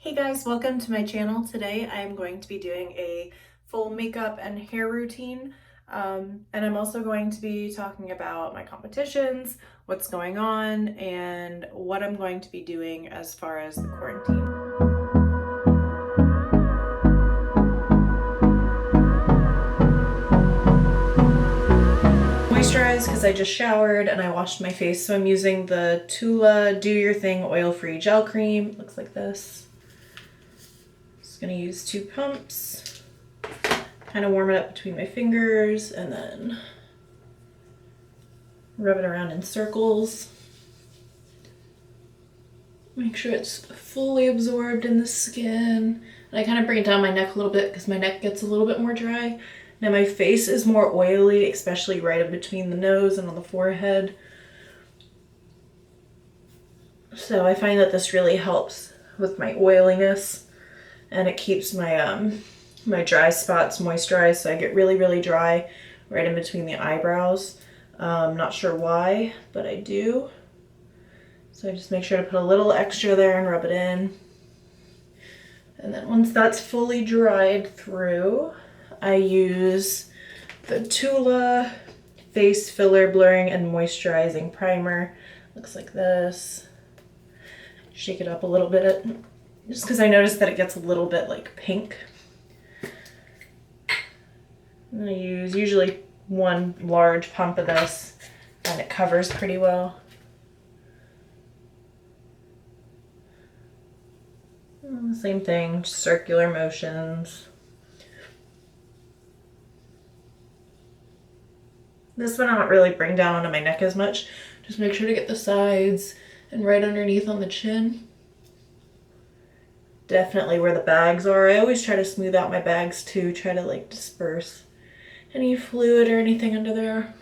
Hey guys, welcome to my channel. Today I am going to be doing a full makeup and hair routine, and I'm also going to be talking about my competitions, what's going on, and what I'm going to be doing as far as the quarantine. Moisturize because I just showered and I washed my face, so I'm using the Tula Do Your Thing Oil-Free Gel Cream. It looks like this. Gonna use 2 pumps, kind of warm it up between my fingers and then rub it around in circles. Make sure it's fully absorbed in the skin. And I kind of bring it down my neck a little bit because my neck gets a little bit more dry. Now my face is more oily, especially right in between the nose and on the forehead. So I find that this really helps with my oiliness. And it keeps my my dry spots moisturized, so I get really dry right in between the eyebrows. Not sure why, but I do. So I just make sure to put a little extra there and rub it in. And then once that's fully dried through, I use the Tula Face Filler Blurring and Moisturizing Primer. Looks like this. Shake it up a little bit, just because I noticed that it gets a little bit like pink. I'm going to use usually 1 large pump of this, and it covers pretty well. Same thing, circular motions. This one I don't really bring down onto my neck as much. Just make sure to get the sides and right underneath on the chin. Definitely where the bags are. I always try to smooth out my bags too, try to like disperse any fluid or anything under there.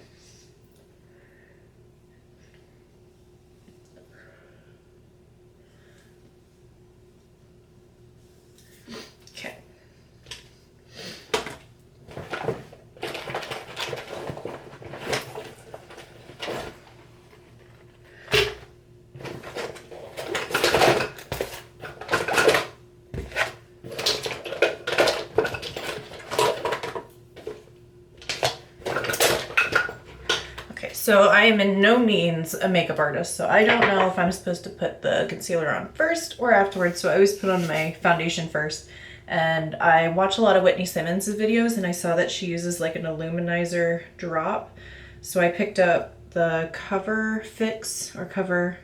Okay. So I am in no means a makeup artist, so I don't know if I'm supposed to put the concealer on first or afterwards, so I always put on my foundation first. And I watch a lot of Whitney Simmons' videos, and I saw that she uses like an illuminizer drop. So I picked up the Cover Fix or Cover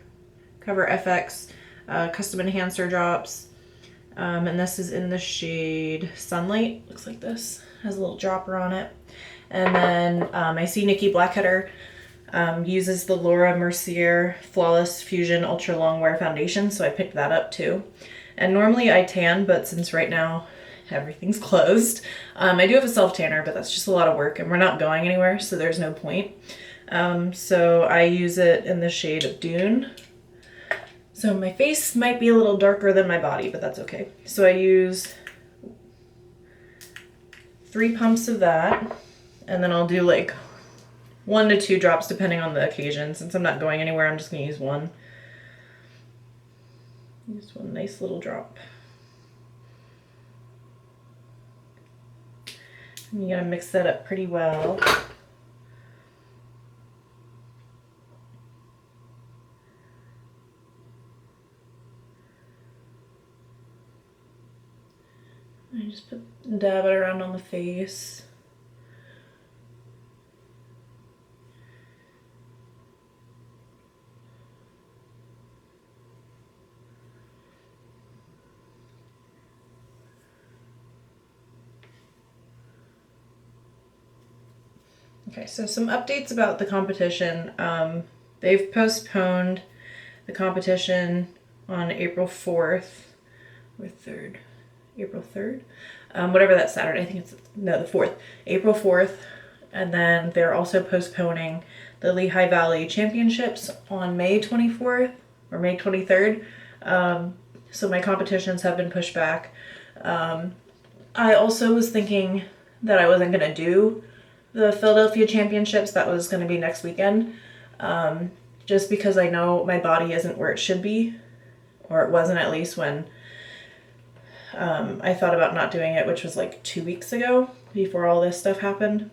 FX Custom Enhancer drops. And this is in the shade Sunlight. Looks like this. Has a little dropper on it. And then I see Nikki Blackheader uses the Laura Mercier Flawless Fusion Ultra Long Wear Foundation, so I picked that up too. And normally I tan, but since right now everything's closed, I do have a self tanner, but that's just a lot of work and we're not going anywhere, so there's no point. So I use it in the shade of Dune. So my face might be a little darker than my body, but that's okay. So I use 3 pumps of that, and then I'll do like 1 to 2 drops depending on the occasion. Since I'm not going anywhere, I'm just going to use 1. Just 1 nice little drop. And you gotta mix that up pretty well. I just dab it around on the face. Okay, so some updates about the competition. They've postponed the competition on April 4th or 3rd. April 3rd? Whatever that Saturday, I think it's, no, the 4th. April 4th. And then they're also postponing the Lehigh Valley Championships on May 24th or May 23rd. So my competitions have been pushed back. I also was thinking that I wasn't going to do the Philadelphia Championships. That was going to be next weekend. Just because I know my body isn't where it should be, or it wasn't at least when I thought about not doing it, which was like 2 weeks ago before all this stuff happened.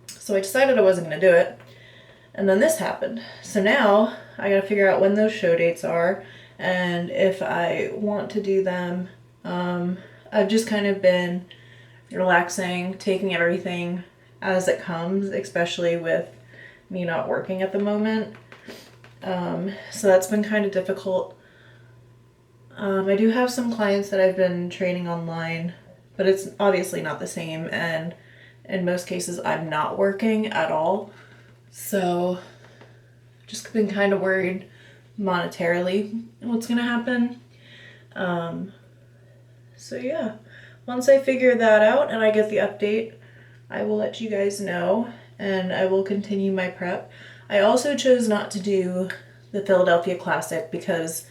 So I decided I wasn't going to do it. And then this happened. So now I got to figure out when those show dates are and if I want to do them. I've just kind of been relaxing, taking everything as it comes, especially with me not working at the moment. So that's been kind of difficult. I do have some clients that I've been training online, but it's obviously not the same, and in most cases I'm not working at all. So just been kind of worried monetarily what's gonna happen. So yeah, once I figure that out and I get the update, I will let you guys know, and I will continue my prep. I also chose not to do the Philadelphia Classic because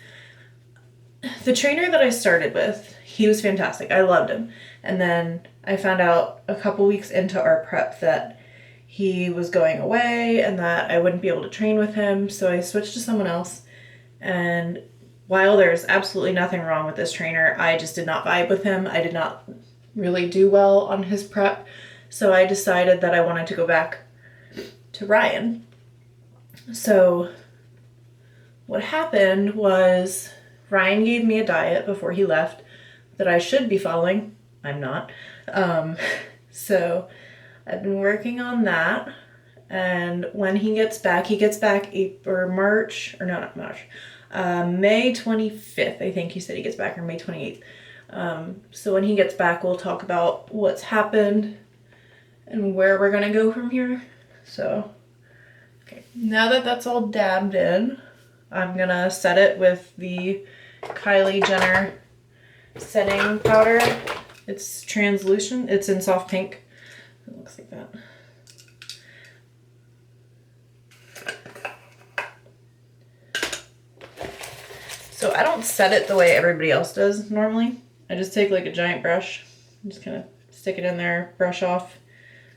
the trainer that I started with, he was fantastic. I loved him. And then I found out a couple weeks into our prep that he was going away and that I wouldn't be able to train with him. So I switched to someone else. And while there's absolutely nothing wrong with this trainer, I just did not vibe with him. I did not really do well on his prep. So I decided that I wanted to go back to Ryan. So what happened was Ryan gave me a diet before he left that I should be following. I'm not. So I've been working on that. And when he gets back May 25th. I think he said he gets back, or May 28th. So when he gets back, we'll talk about what's happened and where we're gonna go from here. So, okay, now that that's all dabbed in, I'm gonna set it with the Kylie Jenner setting powder. It's translucent. It's in soft pink. It looks like that. So I don't set it the way everybody else does normally. I just take like a giant brush, and just kind of stick it in there, brush off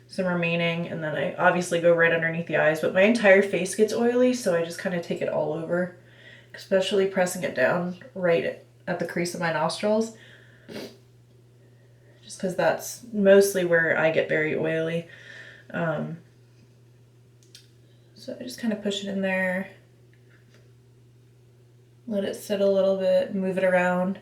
some remaining, and then I obviously go right underneath the eyes, but my entire face gets oily, so I just kind of take it all over, especially pressing it down right at the crease of my nostrils, just because that's mostly where I get very oily. So I just kind of push it in there, let it sit a little bit, move it around,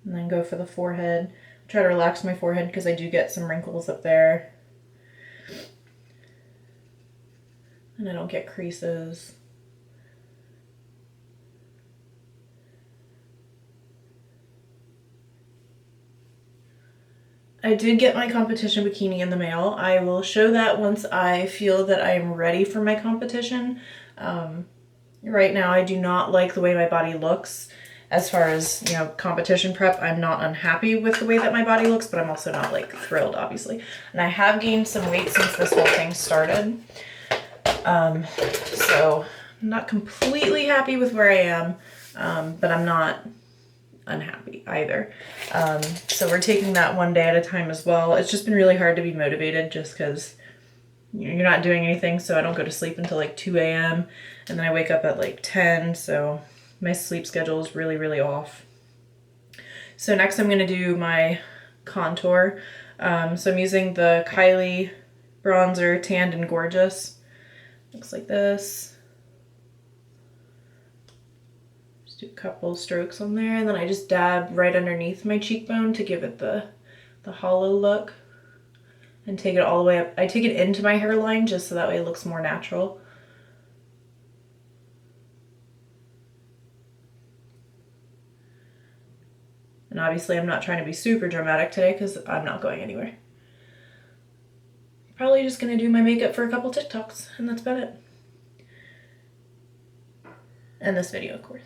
and then go for the forehead. Try to relax my forehead because I do get some wrinkles up there. And I don't get creases. I did get my competition bikini in the mail. I will show that once I feel that I'm ready for my competition. Right now I do not like the way my body looks. As far as, you know, competition prep, I'm not unhappy with the way that my body looks, but I'm also not like thrilled, obviously. And I have gained some weight since this whole thing started. So I'm not completely happy with where I am, but I'm not unhappy either. So we're taking that one day at a time as well. It's just been really hard to be motivated just because you're not doing anything. So I don't go to sleep until like 2 a.m. and then I wake up at like 10. So my sleep schedule is really, really off. So next I'm going to do my contour. So I'm using the Kylie bronzer Tanned and Gorgeous. Looks like this. Just do a couple strokes on there, and then I just dab right underneath my cheekbone to give it the hollow look. And take it all the way up. I take it into my hairline just so that way it looks more natural. And obviously I'm not trying to be super dramatic today because I'm not going anywhere. Probably just gonna do my makeup for a couple TikToks, and that's about it. And this video, of course.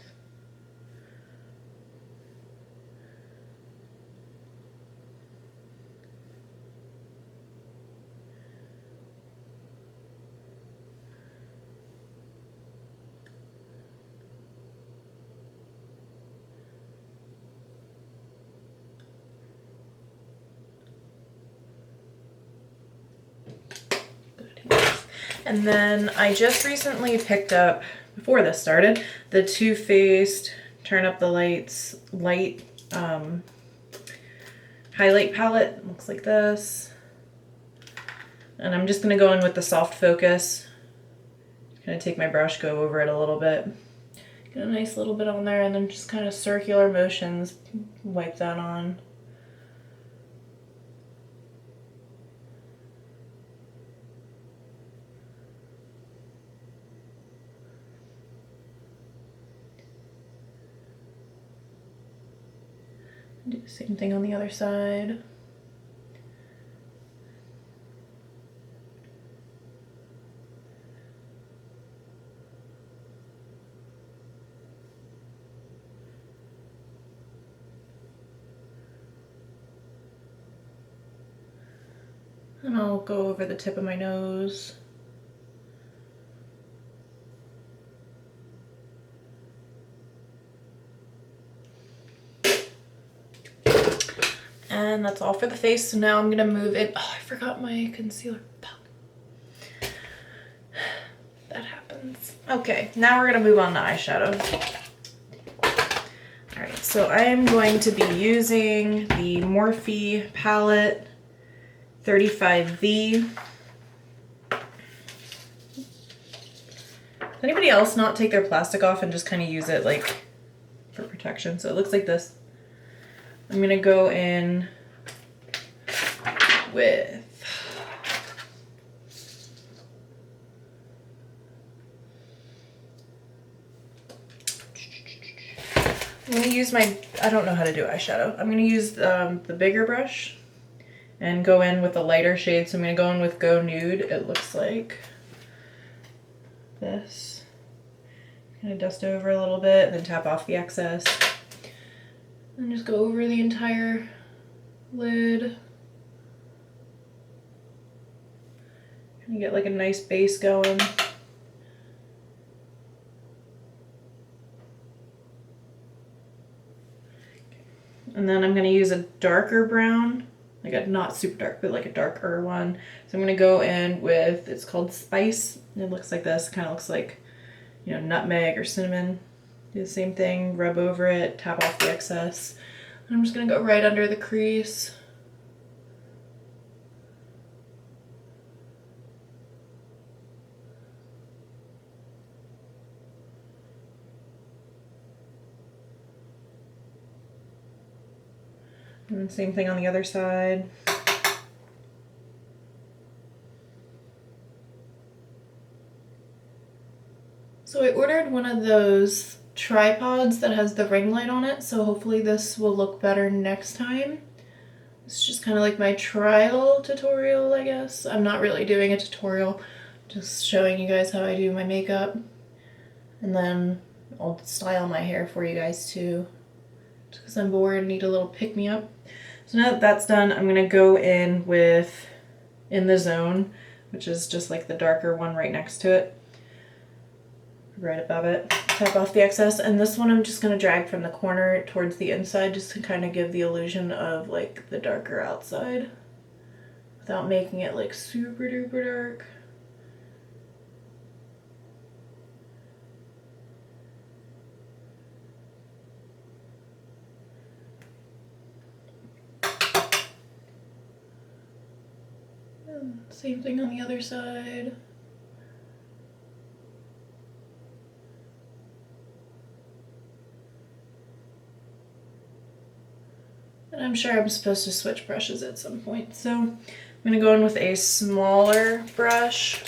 And then I just recently picked up, before this started, the Too Faced turn up the lights, highlight palette. Looks like this. And I'm just gonna go in with the soft focus. Gonna take my brush, go over it a little bit. Get a nice little bit on there, and then just kind of circular motions, wipe that on. Do the same thing on the other side. And I'll go over the tip of my nose. And that's all for the face. So now I'm gonna move it. Oh, I forgot my concealer palette. That happens. Okay, now we're gonna move on to eyeshadow. All right, so I am going to be using the Morphe palette 35V. Does anybody else not take their plastic off and just kind of use it like for protection? So it looks like this. I'm gonna go in with I'm gonna use my, I don't know how to do eyeshadow. I'm gonna use the bigger brush and go in with the lighter shade. So I'm gonna go in with Go Nude. It looks like this. Kind of dust over a little bit and then tap off the excess. And just go over the entire lid. And get like a nice base going. And then I'm going to use a darker brown, like a not super dark, but like a darker one. So I'm going to go in with, it's called Spice. It looks like this, kind of looks like, you know, nutmeg or cinnamon. Do the same thing, rub over it, tap off the excess. And I'm just going to go right under the crease. And same thing on the other side. So I ordered one of those tripods that has the ring light on it, so hopefully this will look better next time. It's just kind of like my trial tutorial, I guess. I'm not really doing a tutorial, just showing you guys how I do my makeup. And then I'll style my hair for you guys too, because I'm bored and need a little pick-me-up. So now that that's done, I'm gonna go in with In the Zone, which is just like the darker one right next to it, right above it. Tap off the excess, and this one I'm just gonna drag from the corner towards the inside just to kind of give the illusion of like the darker outside without making it like super duper dark. Same thing on the other side. And I'm sure I'm supposed to switch brushes at some point. So I'm gonna go in with a smaller brush.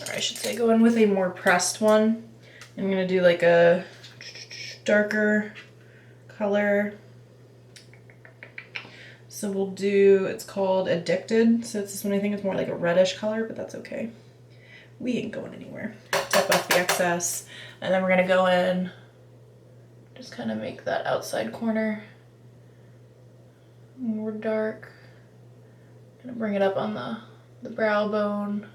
Or I should say go in with a more pressed one. I'm gonna do like a darker color. So we'll do, it's called Addicted. So it's this one, I think it's more like a reddish color, but that's okay. We ain't going anywhere. Tap off the excess, and then we're gonna go in, just kind of make that outside corner more dark. Gonna bring it up on the brow bone.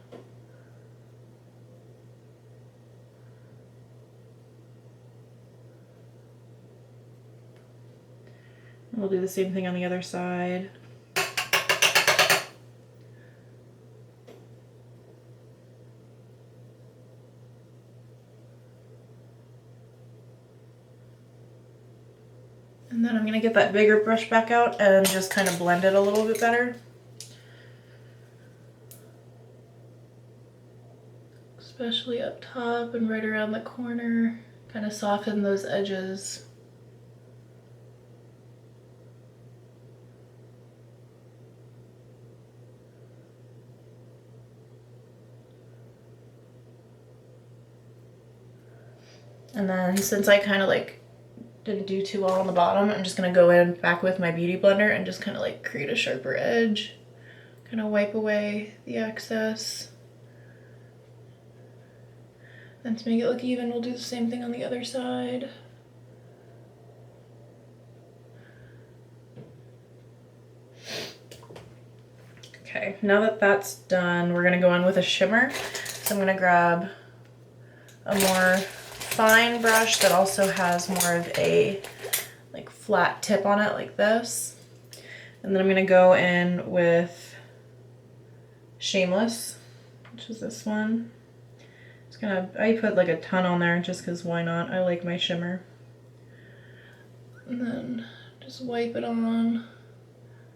And we'll do the same thing on the other side. And then I'm gonna get that bigger brush back out and just kind of blend it a little bit better. Especially up top and right around the corner. Kind of soften those edges. And then since I kind of like didn't do too well on the bottom, I'm just gonna go in back with my beauty blender and just kind of like create a sharper edge. Kind of wipe away the excess. And to make it look even, we'll do the same thing on the other side. Okay, now that that's done, we're gonna go in with a shimmer. So I'm gonna grab a more fine brush that also has more of a like flat tip on it like this. And then I'm gonna go in with Shameless, which is this one. It's gonna, I put like a ton on there just because why not? I like my shimmer. And then just wipe it on.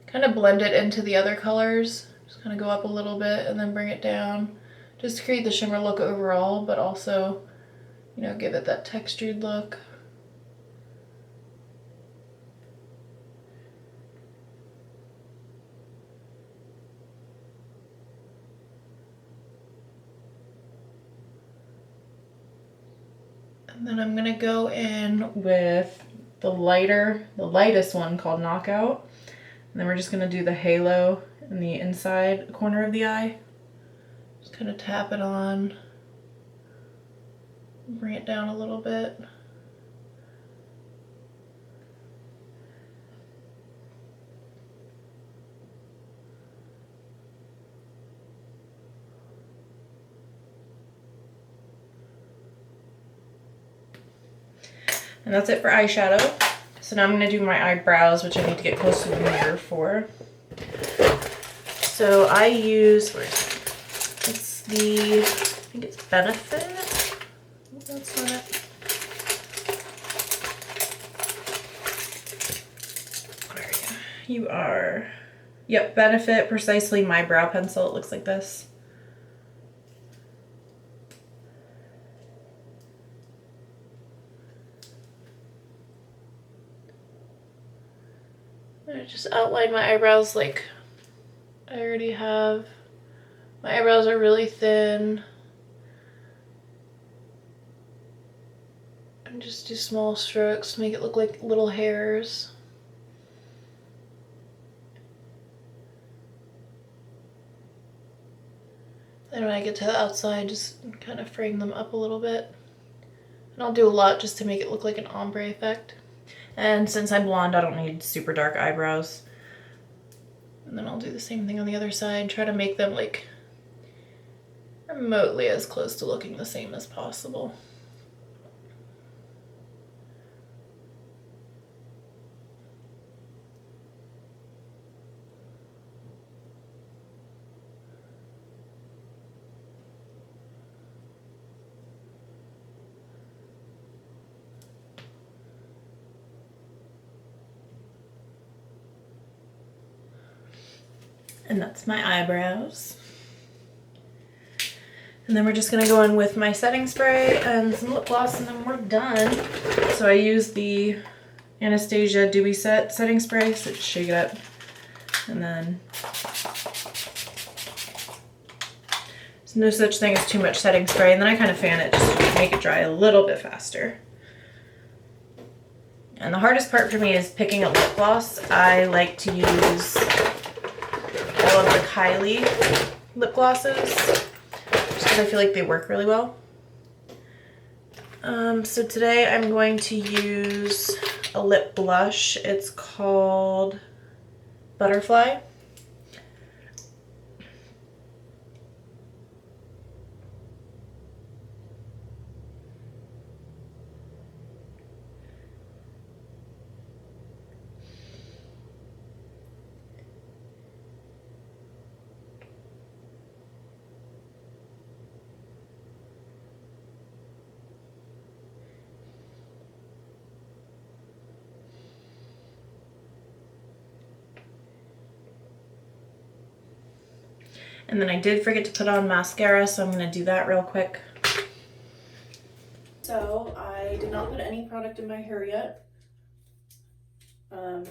Kind of blend it into the other colors. Just kind of go up a little bit and then bring it down. Just to create the shimmer look overall, but also, you know, give it that textured look. And then I'm gonna go in with the lightest one called Knockout. And then we're just gonna do the halo in the inside corner of the eye. Just kind of tap it on, bring it down a little bit. And that's it for eyeshadow. So now I'm going to do my eyebrows, which I need to get close to the mirror for. So I use, where is it? It's the, I think it's Benefit. Oh, that's not it. Where are you? You are, yep, Benefit Precisely My Brow Pencil. It looks like this. I just outline my eyebrows like I already have. My eyebrows are really thin. And just do small strokes to make it look like little hairs. Then when I get to the outside, just kind of frame them up a little bit. And I'll do a lot just to make it look like an ombre effect. And since I'm blonde, I don't need super dark eyebrows. And then I'll do the same thing on the other side. Try to make them like remotely as close to looking the same as possible. And that's my eyebrows. And then we're just gonna go in with my setting spray and some lip gloss and then we're done. So I use the Anastasia Dewy Set setting spray, so just shake it up. And then there's no such thing as too much setting spray. And then I kind of fan it just to make it dry a little bit faster. And the hardest part for me is picking a lip gloss. I like to use all of the Kylie lip glosses just because I feel like they work really well. So today I'm going to use a lip blush. It's called Butterfly. And then I did forget to put on mascara, so I'm gonna do that real quick. So I did not put any product in my hair yet.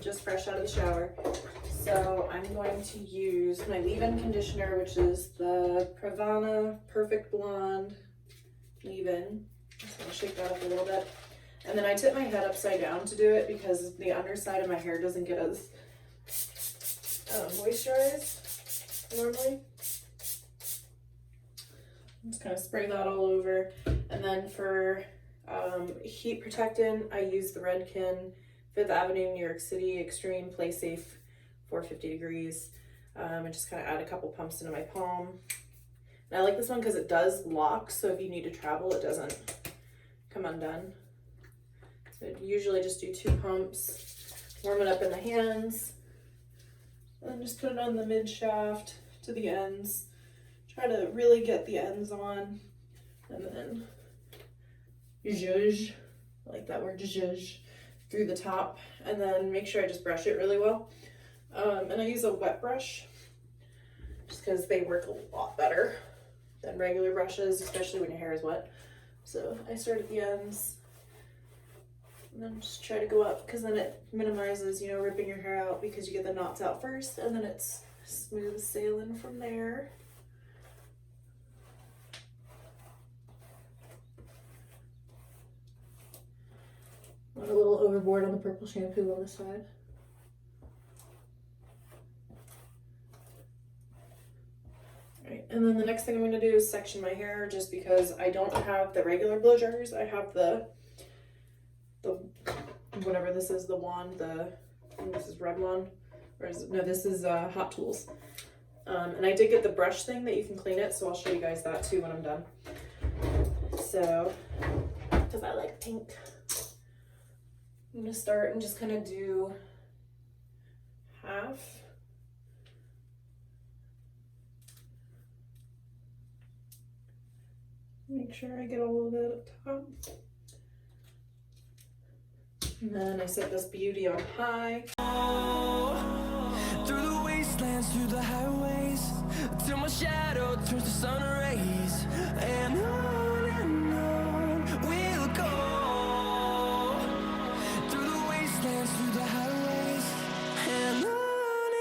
Just fresh out of the shower. So I'm going to use my leave-in conditioner, which is the Pravana Perfect Blonde leave-in. So I'll shake that up a little bit. And then I tip my head upside down to do it because the underside of my hair doesn't get as moisturized normally. Just kind of spray that all over. And then for heat protectant, I use the Redken 5th Avenue, New York City Extreme Play Safe 450 degrees. I just kind of add a couple pumps into my palm. And I like this one because it does lock, so if you need to travel, it doesn't come undone. So I usually just do 2 pumps, warm it up in the hands, and then just put it on the mid shaft to the ends. Try to really get the ends on, and then zhuzh, I like that word, zhuzh, through the top, and then make sure I just brush it really well. And I use a wet brush just because they work a lot better than regular brushes, especially when your hair is wet. So I start at the ends and then just try to go up, because then it minimizes, you know, ripping your hair out, because you get the knots out first and then it's smooth sailing from there. Went a little overboard on the purple shampoo on this side. Alright, and then the next thing I'm going to do is section my hair, just because I don't have the regular blow dryers. I have the whatever this is, the wand, I think this is Revlon, or is it, no, this is Hot Tools. And I did get the brush thing that you can clean it, so I'll show you guys that too when I'm done. So, because I like pink. I'm going to start and just kind of do half. Make sure I get all of it up top. And then I set this beauty on high. Through the wastelands, through the highways, till my shadow turns to sun rays, and on we'll go. Through the wastelands, through the highways, and on.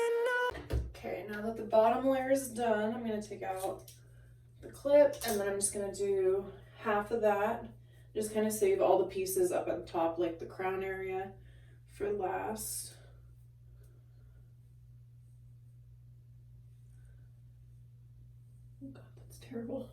Okay, now that the bottom layer is done, I'm going to take out the clip, and then I'm just going to do half of that. Just kind of save all the pieces up at the top, like the crown area, for last. Oh God, that's terrible.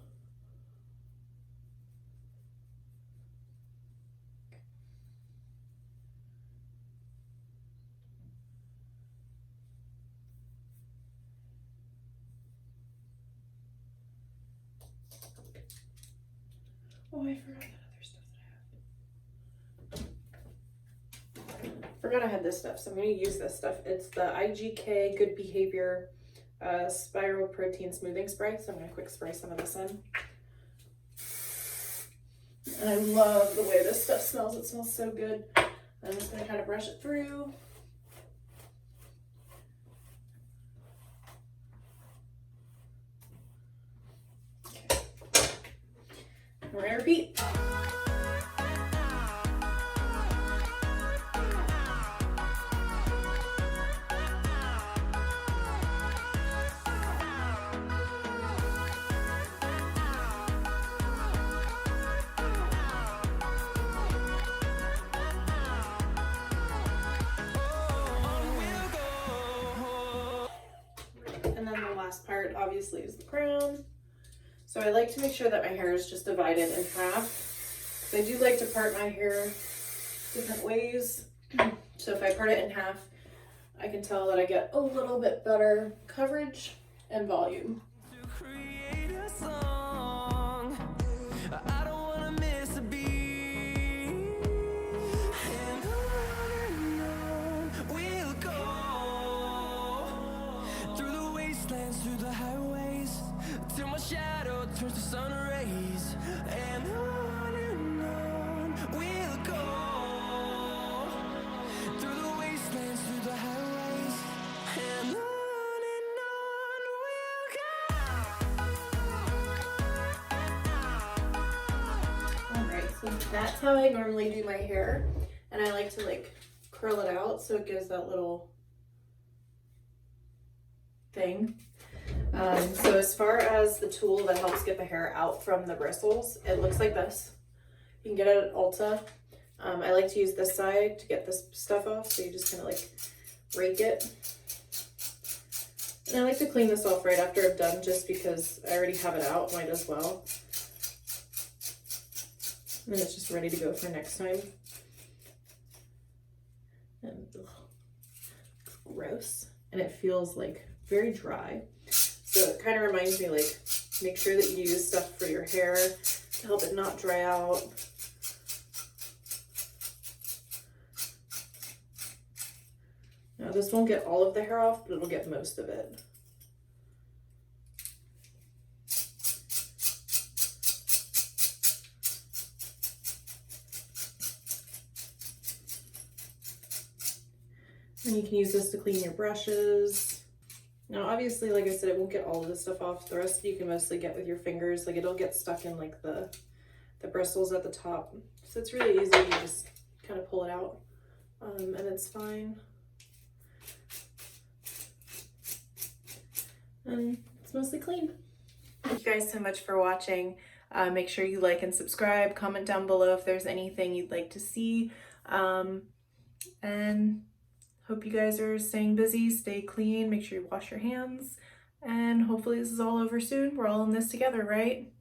Oh, I forgot that other stuff that I have. Forgot I had this stuff, so I'm going to use this stuff. It's the IGK Good Behavior Spiral Protein Smoothing Spray. So I'm going to quick spray some of this in. And I love the way this stuff smells. It smells so good. I'm just going to kind of brush it through. Okay. We're going to repeat. And then the last part obviously is the crown. So I like to make sure that my hair is just divided in half. So I do like to part my hair different ways. So if I part it in half, I can tell that I get a little bit better coverage and volume. Through the highways, till my shadow turns to sun rays, and on we'll go. Through the wastelands, through the highways, and on we'll go. that's how I normally do my hair, and I like to like curl it out so it gives that little thing. So as far as the tool that helps get the hair out from the bristles, it looks like this. You can get it at Ulta. I like to use this side to get this stuff off, so you just kind of like rake it. And I like to clean this off right after I'm done, just because I already have it out, might as well. And it's just ready to go for next time. And ugh, gross. And it feels like very dry. So it kind of reminds me, like, make sure that you use stuff for your hair to help it not dry out. Now this won't get all of the hair off, but it'll get most of it. And you can use this to clean your brushes. Now obviously, like I said, it won't get all of the stuff off. The rest you can mostly get with your fingers. Like, it'll get stuck in like the bristles at the top. So it's really easy. You just kind of pull it out and it's fine. And it's mostly clean. Thank you guys so much for watching. Make sure you like and subscribe. Comment down below if there's anything you'd like to see. And hope you guys are staying busy, stay clean, make sure you wash your hands, and hopefully this is all over soon. We're all in this together, right?